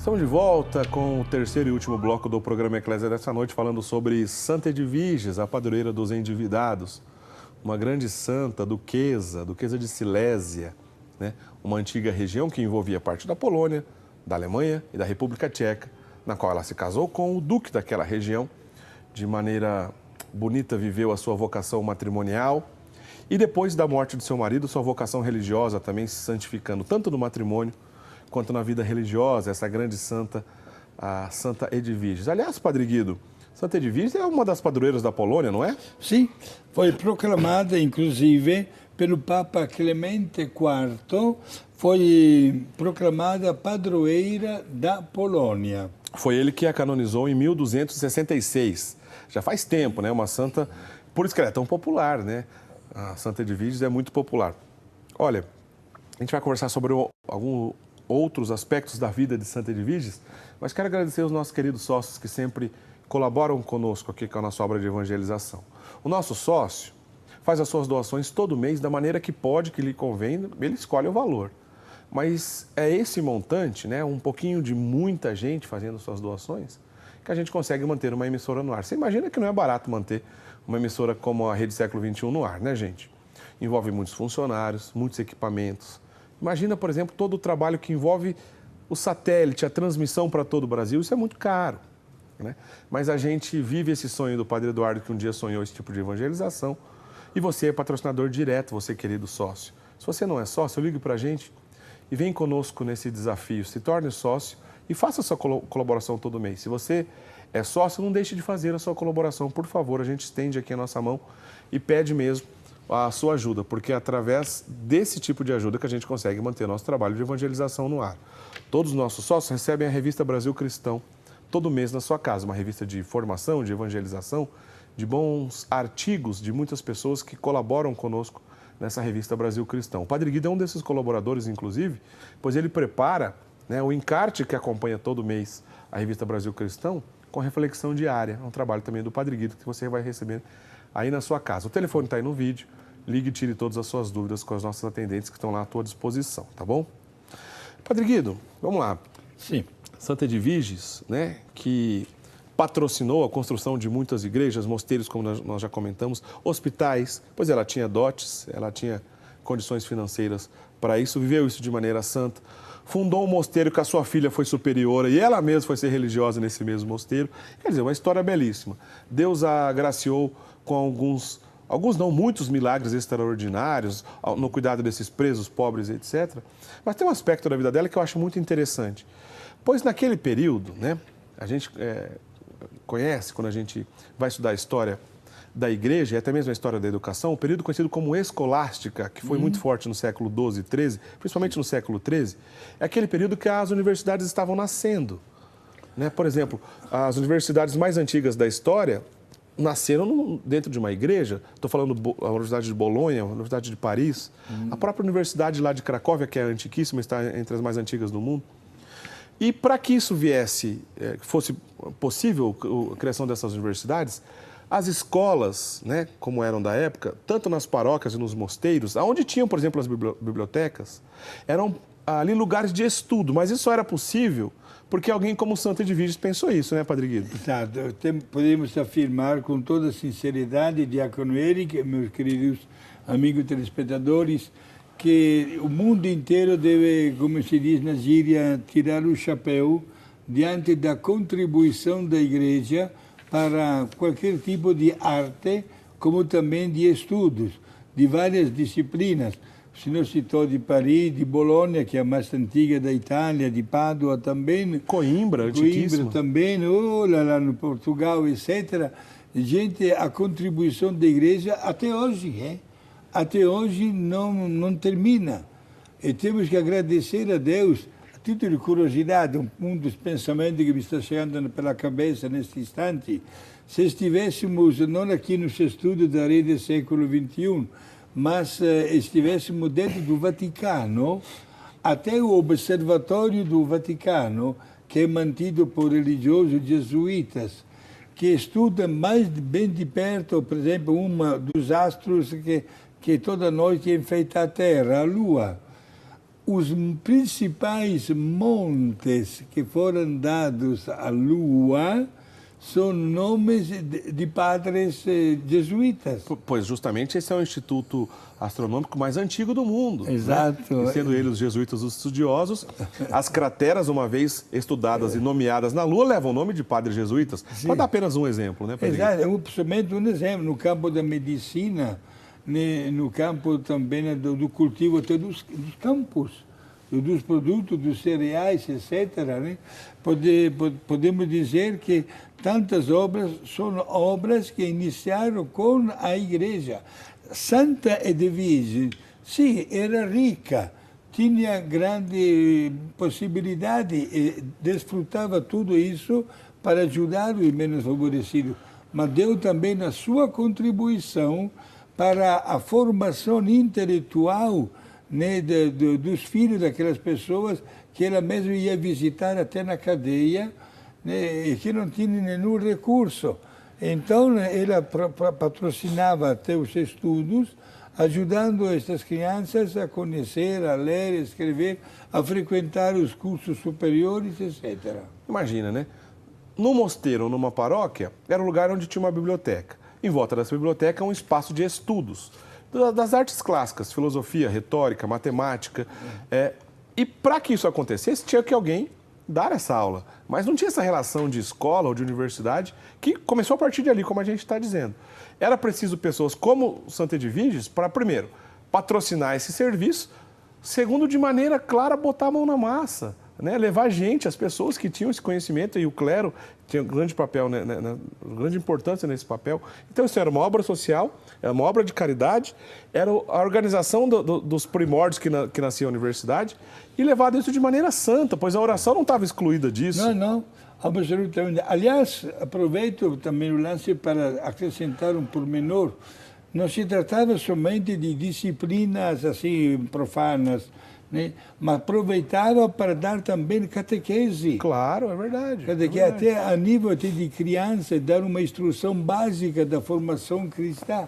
Estamos de volta com o terceiro e último bloco do programa Eclésia dessa noite, falando sobre Santa Edviges, a padroeira dos endividados. Uma grande santa, duquesa de Silésia, né? Uma antiga região que envolvia parte da Polônia, da Alemanha e da República Tcheca, na qual ela se casou com o duque daquela região. De maneira bonita viveu a sua vocação matrimonial e depois da morte de seu marido, sua vocação religiosa também se santificando tanto no matrimônio quanto na vida religiosa, essa grande santa, a Santa Edviges. Aliás, Padre Guido, Santa Edviges é uma das padroeiras da Polônia, não é? Sim, foi proclamada, inclusive, pelo Papa Clemente IV, foi proclamada padroeira da Polônia. Foi ele que a canonizou em 1266. Já faz tempo, né? Uma santa, por isso que ela é tão popular, né? A Santa Edviges é muito popular. Olha, a gente vai conversar sobre alguns outros aspectos da vida de Santa Edviges, mas quero agradecer os nossos queridos sócios que sempre colaboram conosco aqui com a nossa obra de evangelização. O nosso sócio faz as suas doações todo mês da maneira que pode, que lhe convém, ele escolhe o valor. Mas é esse montante, né, um pouquinho de muita gente fazendo suas doações, que a gente consegue manter uma emissora no ar. Você imagina que não é barato manter uma emissora como a Rede Século XXI no ar, né, gente? Envolve muitos funcionários, muitos equipamentos. Imagina, por exemplo, todo o trabalho que envolve o satélite, a transmissão para todo o Brasil, isso é muito caro, né? Mas a gente vive esse sonho do Padre Eduardo, que um dia sonhou esse tipo de evangelização, e você é patrocinador direto, você, querido sócio. Se você não é sócio, ligue para a gente e vem conosco nesse desafio, se torne sócio e faça a sua colaboração todo mês. Se você é sócio, não deixe de fazer a sua colaboração, por favor, a gente estende aqui a nossa mão e pede mesmo a sua ajuda, porque é através desse tipo de ajuda que a gente consegue manter nosso trabalho de evangelização no ar. Todos os nossos sócios recebem a revista Brasil Cristão todo mês na sua casa, uma revista de formação, de evangelização, de bons artigos de muitas pessoas que colaboram conosco nessa revista Brasil Cristão. O Padre Guido é um desses colaboradores, inclusive, pois ele prepara, né, o encarte que acompanha todo mês a revista Brasil Cristão com reflexão diária. É um trabalho também do Padre Guido que você vai receber aí na sua casa. O telefone está aí no vídeo. Ligue e tire todas as suas dúvidas com as nossas atendentes que estão lá à tua disposição, tá bom? Padre Guido, vamos lá. Sim. Santa Edviges, né, que patrocinou a construção de muitas igrejas, mosteiros, como nós já comentamos, hospitais, pois ela tinha dotes, ela tinha condições financeiras para isso, viveu isso de maneira santa. Fundou um mosteiro que a sua filha foi superiora e ela mesma foi ser religiosa nesse mesmo mosteiro. Quer dizer, uma história belíssima. Deus a agraciou com alguns não, muitos milagres extraordinários no cuidado desses presos, pobres, etc. Mas tem um aspecto da vida dela que eu acho muito interessante. Pois naquele período, né, a gente conhece, quando a gente vai estudar a história da igreja e até mesmo a história da educação, o período conhecido como escolástica, que foi muito forte no século XII e XIII, principalmente no século XIII, é aquele período que as universidades estavam nascendo, né? Por exemplo, as universidades mais antigas da história nasceram dentro de uma igreja. Estou falando da Universidade de Bolonha, a Universidade de Paris, a própria Universidade lá de Cracóvia, que é antiquíssima, está entre as mais antigas do mundo. E para que isso fosse possível a criação dessas universidades, as escolas, né, como eram da época, tanto nas paróquias e nos mosteiros, onde tinham, por exemplo, as bibliotecas, eram ali lugares de estudo, mas isso só era possível porque alguém como Santa Edviges pensou isso, né, Padre Guido? Exato. Podemos afirmar com toda sinceridade, Diácono Eric, meus queridos amigos telespectadores, que o mundo inteiro deve, como se diz na gíria, tirar o chapéu diante da contribuição da Igreja para qualquer tipo de arte, como também de estudos, de várias disciplinas. O senhor citou de Paris, de Bolonha, que é a mais antiga da Itália, de Pádua também. Coimbra, antiquíssima. Coimbra também, lá no Portugal, etc. Gente, a contribuição da Igreja até hoje, até hoje não termina. E temos que agradecer a Deus. A título de curiosidade, um dos pensamentos que me está chegando pela cabeça neste instante, se estivéssemos, não aqui nos estúdios da Rede Século XXI, mas estivéssemos dentro do Vaticano, até o Observatório do Vaticano, que é mantido por religiosos jesuítas, que estudam mais bem de perto, por exemplo, um dos astros que toda noite enfeita a Terra, a Lua. os principais montes que foram dados à Lua são nomes de padres jesuítas. Pois justamente esse é o instituto astronômico mais antigo do mundo. Exato. Né? E sendo eles os jesuítas os estudiosos, as crateras, uma vez estudadas e nomeadas na Lua, levam o nome de padres jesuítas. Para dar apenas um exemplo, né, Pedro? Exato, somente um exemplo. No campo da medicina, no campo também do cultivo até dos campos, dos produtos, dos cereais, etc. Né? Podemos dizer que tantas obras são obras que iniciaram com a Igreja. Santa Edvige, sim, era rica, tinha grande possibilidade e desfrutava tudo isso para ajudar os menos favorecidos, mas deu também a sua contribuição para a formação intelectual, né, dos filhos daquelas pessoas que ela mesma ia visitar até na cadeia, né, e que não tinham nenhum recurso. Então, ela patrocinava até os estudos, ajudando essas crianças a conhecer, a ler, a escrever, a frequentar os cursos superiores, etc. Imagina, né? No mosteiro ou numa paróquia, era um lugar onde tinha uma biblioteca. Em volta dessa biblioteca, um espaço de estudos das artes clássicas, filosofia, retórica, matemática. E para que isso acontecesse, tinha que alguém dar essa aula. Mas não tinha essa relação de escola ou de universidade que começou a partir de ali, como a gente está dizendo. Era preciso pessoas como Santa Edviges para, primeiro, patrocinar esse serviço, segundo, de maneira clara, botar a mão na massa, né? Levar gente, as pessoas que tinham esse conhecimento, e o clero tinha um grande papel, né? Grande importância nesse papel. Então, isso era uma obra social, era uma obra de caridade, era a organização dos primórdios que nascia a universidade, e levado isso de maneira santa, pois a oração não estava excluída disso. Não, absolutamente. Aliás, aproveito também o lance para acrescentar um pormenor. Não se tratava somente de disciplinas assim profanas, né? Mas aproveitava para dar também catequese. Claro, é verdade. Até a nível de criança, dar uma instrução básica da formação cristã.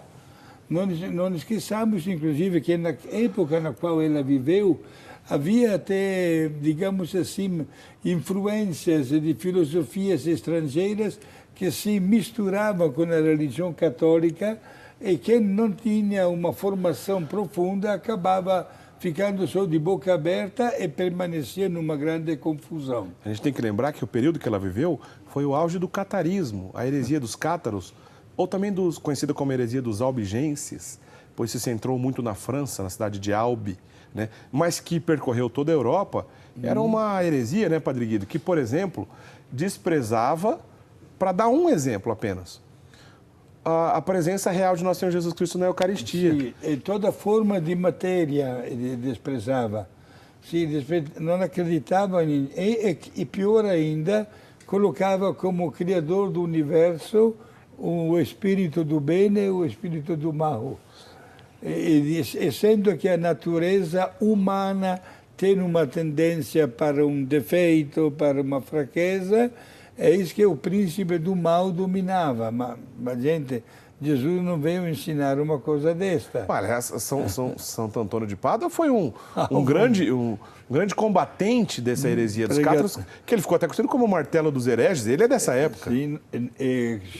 Não esqueçamos, inclusive, que na época na qual ela viveu, havia até, digamos assim, influências de filosofias estrangeiras que se misturavam com a religião católica, e quem não tinha uma formação profunda acabava ficando só de boca aberta e permanecia numa grande confusão. A gente tem que lembrar que o período que ela viveu foi o auge do catarismo, a heresia dos cátaros, ou também conhecida como heresia dos albigenses, pois se centrou muito na França, na cidade de Albi, né? Mas que percorreu toda a Europa. Era uma heresia, né, Padre Guido, que, por exemplo, desprezava, para dar um exemplo apenas, a presença real de nosso Senhor Jesus Cristo na Eucaristia. Sim, e toda forma de matéria ele desprezava. Sim, não acreditava e pior ainda, colocava como criador do universo o espírito do bem e o espírito do mal. E sendo que a natureza humana tem uma tendência para um defeito, para uma fraqueza, é isso que o príncipe do mal dominava. Mas gente, Jesus não veio ensinar uma coisa desta. Aliás, Santo Antônio de Pádua foi um grande combatente dessa heresia dos cátaros, que ele ficou até conhecido como o martelo dos hereges. Ele é dessa época. Sim,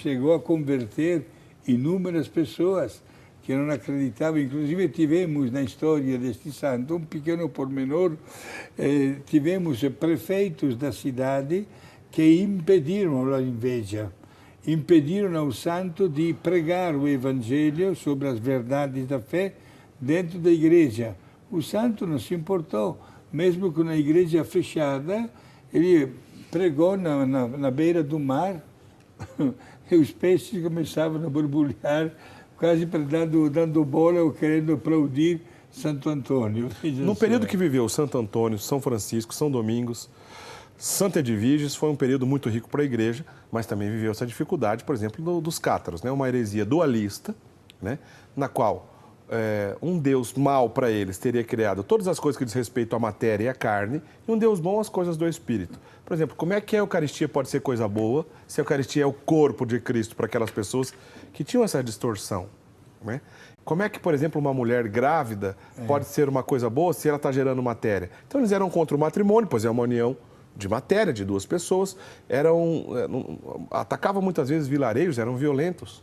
chegou a converter inúmeras pessoas que não acreditavam. Inclusive tivemos na história deste santo um pequeno pormenor. Tivemos prefeitos da cidade que impediram a inveja, impediram ao santo de pregar o evangelho sobre as verdades da fé dentro da igreja. O santo não se importou, mesmo com a igreja fechada, ele pregou na beira do mar e os peixes começavam a borbulhar, quase dando bola ou querendo aplaudir Santo Antônio. No período que viveu Santo Antônio, São Francisco, São Domingos, Santa Edviges, foi um período muito rico para a igreja, mas também viveu essa dificuldade, por exemplo, dos cátaros, né? Uma heresia dualista, né? Na qual um Deus mau para eles teria criado todas as coisas que diz respeito à matéria e à carne, e um Deus bom as coisas do Espírito. Por exemplo, como é que a Eucaristia pode ser coisa boa se a Eucaristia é o corpo de Cristo para aquelas pessoas que tinham essa distorção? né? Como é que, por exemplo, uma mulher grávida pode ser uma coisa boa se ela está gerando matéria? Então, eles eram contra o matrimônio, pois é uma união de matéria, de duas pessoas, atacavam muitas vezes vilarejos, eram violentos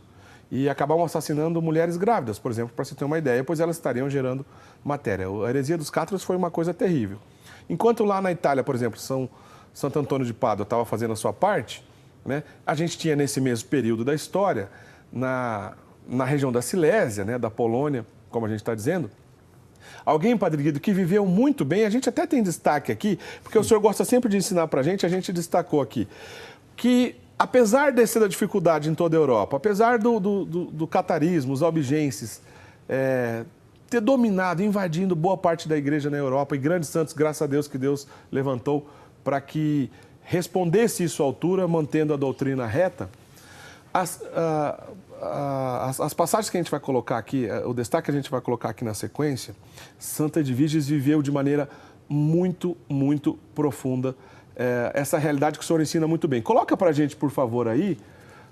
e acabavam assassinando mulheres grávidas, por exemplo, para se ter uma ideia, pois elas estariam gerando matéria. A heresia dos cátaros foi uma coisa terrível. Enquanto lá na Itália, por exemplo, Santo Antônio de Pádua estava fazendo a sua parte, né, a gente tinha nesse mesmo período da história, na região da Silésia, né, da Polônia, como a gente está dizendo, alguém, Padre Guido, que viveu muito bem, a gente até tem destaque aqui, porque o senhor gosta sempre de ensinar para a gente destacou aqui, que apesar dessa dificuldade em toda a Europa, apesar do catarismo, os albigenses, ter dominado, invadindo boa parte da igreja na Europa, e grandes santos, graças a Deus, que Deus levantou para que respondesse isso à altura, mantendo a doutrina reta, as passagens que a gente vai colocar aqui, o destaque que a gente vai colocar aqui na sequência, Santa Edvíges viveu de maneira muito, muito profunda essa realidade que o senhor ensina muito bem. Coloca para a gente, por favor, aí,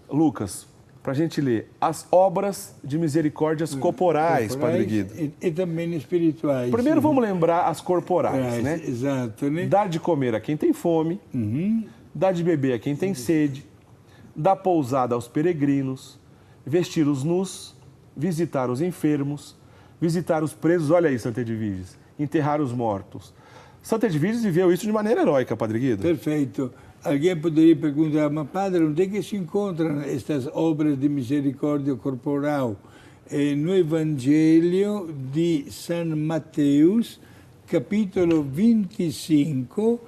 Lucas, para a gente ler as obras de misericórdias corporais, Padre Guido. E também espirituais. Primeiro vamos lembrar as corporais, né? Exato, né? Dar de comer a quem tem fome, dar de beber a quem tem sede, dar pousada aos peregrinos, vestir os nus, visitar os enfermos, visitar os presos, olha aí, Santa Edvíges, enterrar os mortos. Santa Edvíges viveu isso de maneira heróica, Padre Guido. Perfeito. Alguém poderia perguntar, mas padre, onde é que se encontram estas obras de misericórdia corporal? No Evangelho de São Mateus, capítulo 25,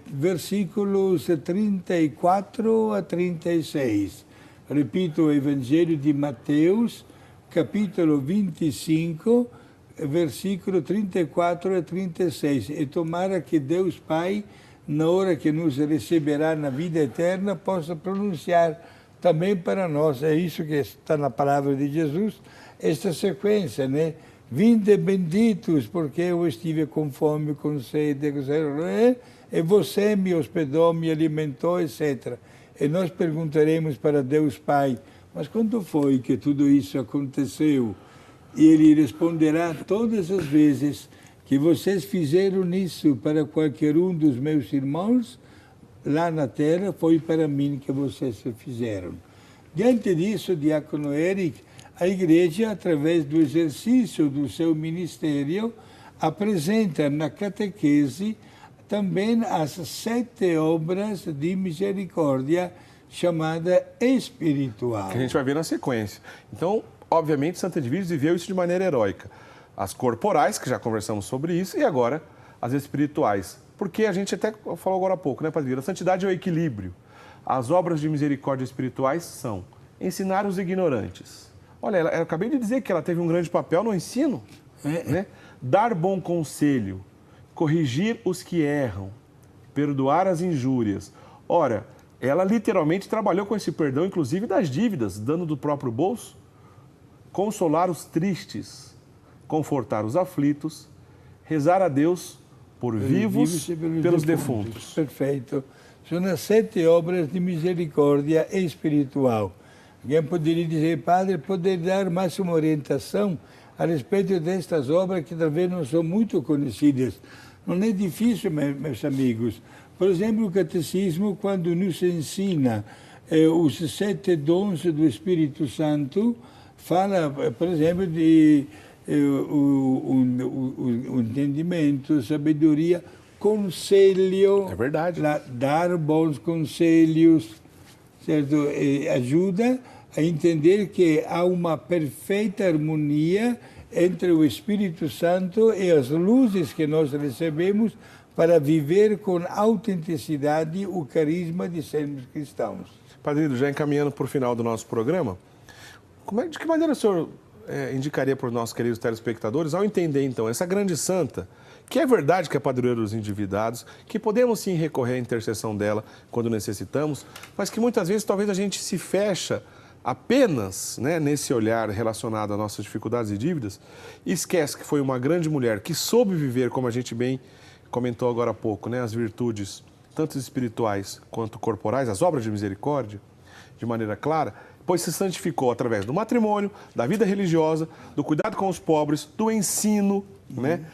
versículos 34 a 36. Repito, o Evangelho de Mateus, capítulo 25, versículo 34 a 36. E tomara que Deus Pai, na hora que nos receberá na vida eterna, possa pronunciar também para nós. É isso que está na palavra de Jesus, esta sequência, né? Vinde benditos, porque eu estive com fome, com sede, e você me hospedou, me alimentou, etc. E nós perguntaremos para Deus Pai, mas quando foi que tudo isso aconteceu? E Ele responderá todas as vezes que vocês fizeram isso para qualquer um dos meus irmãos, lá na terra, foi para mim que vocês fizeram. Diante disso, Diácono Eric, a Igreja, através do exercício do seu ministério, apresenta na catequese também as 7 obras de misericórdia, chamada espiritual. Que a gente vai ver na sequência. Então, obviamente, Santa Edvíges viveu isso de maneira heróica. As corporais, que já conversamos sobre isso, e agora as espirituais. Porque a gente até falou agora há pouco, né, Padre? A santidade é o equilíbrio. As obras de misericórdia espirituais são ensinar os ignorantes. Olha, eu acabei de dizer que ela teve um grande papel no ensino, né? Dar bom conselho, corrigir os que erram, perdoar as injúrias. Ora, ela literalmente trabalhou com esse perdão, inclusive das dívidas, dando do próprio bolso, consolar os tristes, confortar os aflitos, rezar a Deus por vivos e pelos defuntos. Perfeito. São as 7 obras de misericórdia espiritual. Alguém poderia dizer, padre, poderia dar mais uma orientação a respeito destas obras que talvez não são muito conhecidas. Não é difícil, meus amigos. Por exemplo, o Catecismo, quando nos ensina os 7 dons do Espírito Santo, fala, por exemplo, de o entendimento, sabedoria, conselho. É verdade. Dar bons conselhos, certo? Ajuda a entender que há uma perfeita harmonia entre o Espírito Santo e as luzes que nós recebemos para viver com autenticidade o carisma de sermos cristãos. Padre, já encaminhando para o final do nosso programa, de que maneira o senhor indicaria para os nossos queridos telespectadores, ao entender, então, essa grande santa, que é verdade que é padroeira dos endividados, que podemos sim recorrer à intercessão dela quando necessitamos, mas que muitas vezes talvez a gente se fecha apenas, né, nesse olhar relacionado às nossas dificuldades e dívidas, e esquece que foi uma grande mulher que soube viver, como a gente bem comentou agora há pouco, né, as virtudes tanto espirituais quanto corporais, as obras de misericórdia, de maneira clara, pois se santificou através do matrimônio, da vida religiosa, do cuidado com os pobres, do ensino, né?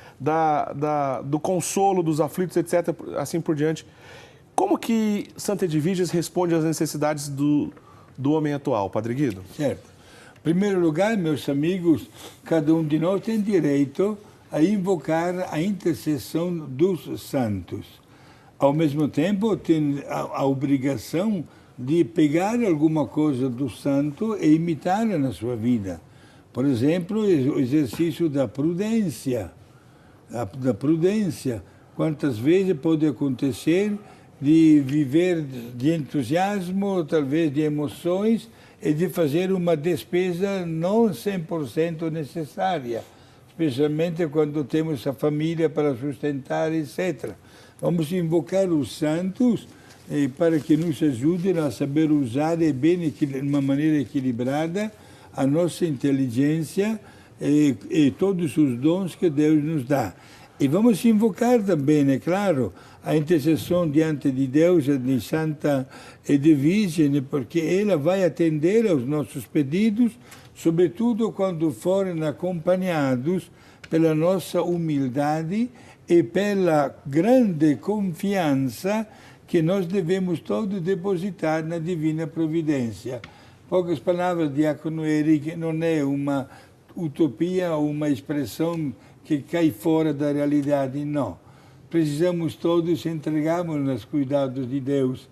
Do consolo dos aflitos, etc., assim por diante. Como que Santa Edvíges responde às necessidades do homem atual, Padre Guido? Certo. Em primeiro lugar, meus amigos, cada um de nós tem direito a invocar a intercessão dos santos. Ao mesmo tempo, tem a obrigação de pegar alguma coisa do santo e imitá-la na sua vida. Por exemplo, o exercício da prudência. Da prudência. Quantas vezes pode acontecer de viver de entusiasmo, talvez de emoções, e de fazer uma despesa não 100% necessária, especialmente quando temos a família para sustentar, etc. Vamos invocar os santos para que nos ajudem a saber usar bem, de uma maneira equilibrada, a nossa inteligência e todos os dons que Deus nos dá. E vamos invocar também, é claro, a intercessão diante de Deus de Santa Edvíges, porque ela vai atender aos nossos pedidos, sobretudo quando forem acompanhados pela nossa humildade e pela grande confiança que nós devemos todos depositar na Divina Providência. Poucas palavras, Diácono Eric, não é uma utopia ou uma expressão que cai fora da realidade, não. Precisamos todos entregarmos nos cuidados de Deus.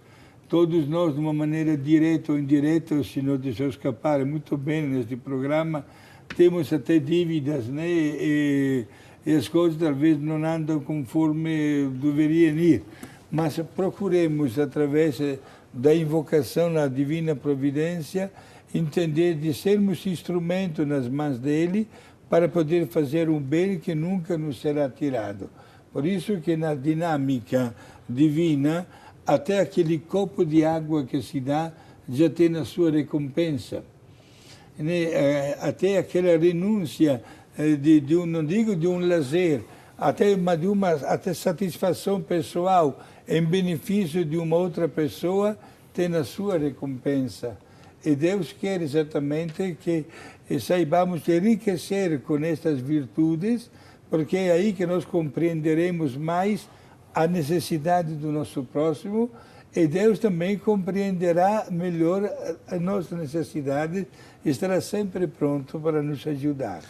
Todos nós, de uma maneira direta ou indireta, o Senhor deixou escapar muito bem neste programa, temos até dívidas, né? E as coisas talvez não andam conforme deveriam ir. Mas procuremos, através da invocação à Divina Providência, entender de sermos instrumento nas mãos dele para poder fazer um bem que nunca nos será tirado. Por isso que na dinâmica divina, até aquele copo de água que se dá já tem a sua recompensa. Até aquela renúncia não digo de um lazer, até satisfação pessoal em benefício de uma outra pessoa tem a sua recompensa. E Deus quer exatamente que saibamos enriquecer com estas virtudes, porque é aí que nós compreenderemos mais a necessidade do nosso próximo e Deus também compreenderá melhor as nossas necessidades e estará sempre pronto para nos ajudar.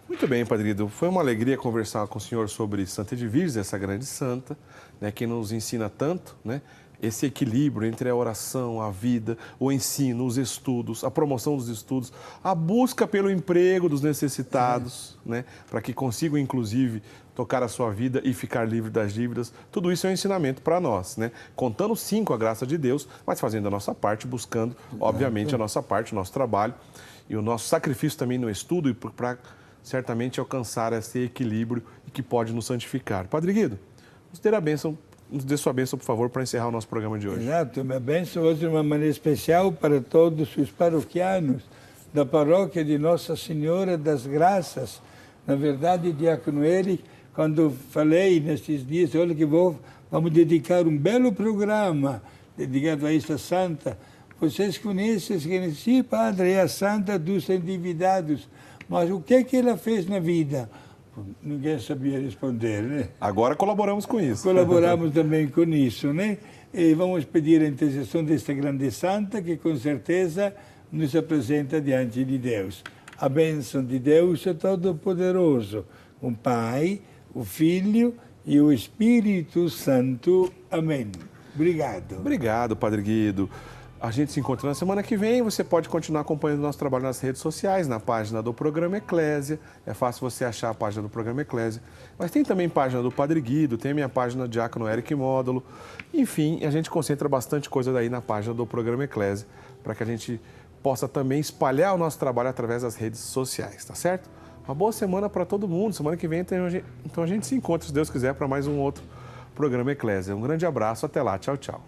Muito bem, Padre Guido. Foi uma alegria conversar com o senhor sobre Santa Edvíges, essa grande santa, né, que nos ensina tanto, né? Esse equilíbrio entre a oração, a vida, o ensino, os estudos, a promoção dos estudos, a busca pelo emprego dos necessitados, né, para que consigam, inclusive, tocar a sua vida e ficar livre das dívidas. Tudo isso é um ensinamento para nós, né? Contando sim com a graça de Deus, mas fazendo a nossa parte, buscando, obviamente, a nossa parte, o nosso trabalho e o nosso sacrifício também no estudo e para certamente alcançar esse equilíbrio que pode nos santificar. Padre Guido, nos dê sua bênção, por favor, para encerrar o nosso programa de hoje. Exato, minha bênção hoje de uma maneira especial para todos os paroquianos da paróquia de Nossa Senhora das Graças. Na verdade, Diácono Eric, quando falei nestes dias, olha que vamos dedicar um belo programa dedicado a esta santa. Vocês conhecem, sim, padre, é a santa dos endividados. Mas o que ela fez na vida? Ninguém sabia responder, né? Agora colaboramos com isso. Colaboramos também com isso, né? E vamos pedir a intercessão desta grande santa que com certeza nos apresenta diante de Deus. A bênção de Deus é Todo-Poderoso, o Pai, o Filho e o Espírito Santo. Amém. Obrigado. Obrigado, Padre Guido. A gente se encontra na semana que vem. Você pode continuar acompanhando o nosso trabalho nas redes sociais, na página do Programa Eclésia. É fácil você achar a página do Programa Eclésia. Mas tem também página do Padre Guido, tem a minha página Diácono Eric Módulo. Enfim, a gente concentra bastante coisa daí na página do Programa Eclésia, para que a gente possa também espalhar o nosso trabalho através das redes sociais, tá certo? Uma boa semana para todo mundo. Semana que vem, então a gente se encontra, se Deus quiser, para mais um outro Programa Eclésia. Um grande abraço, até lá. Tchau, tchau.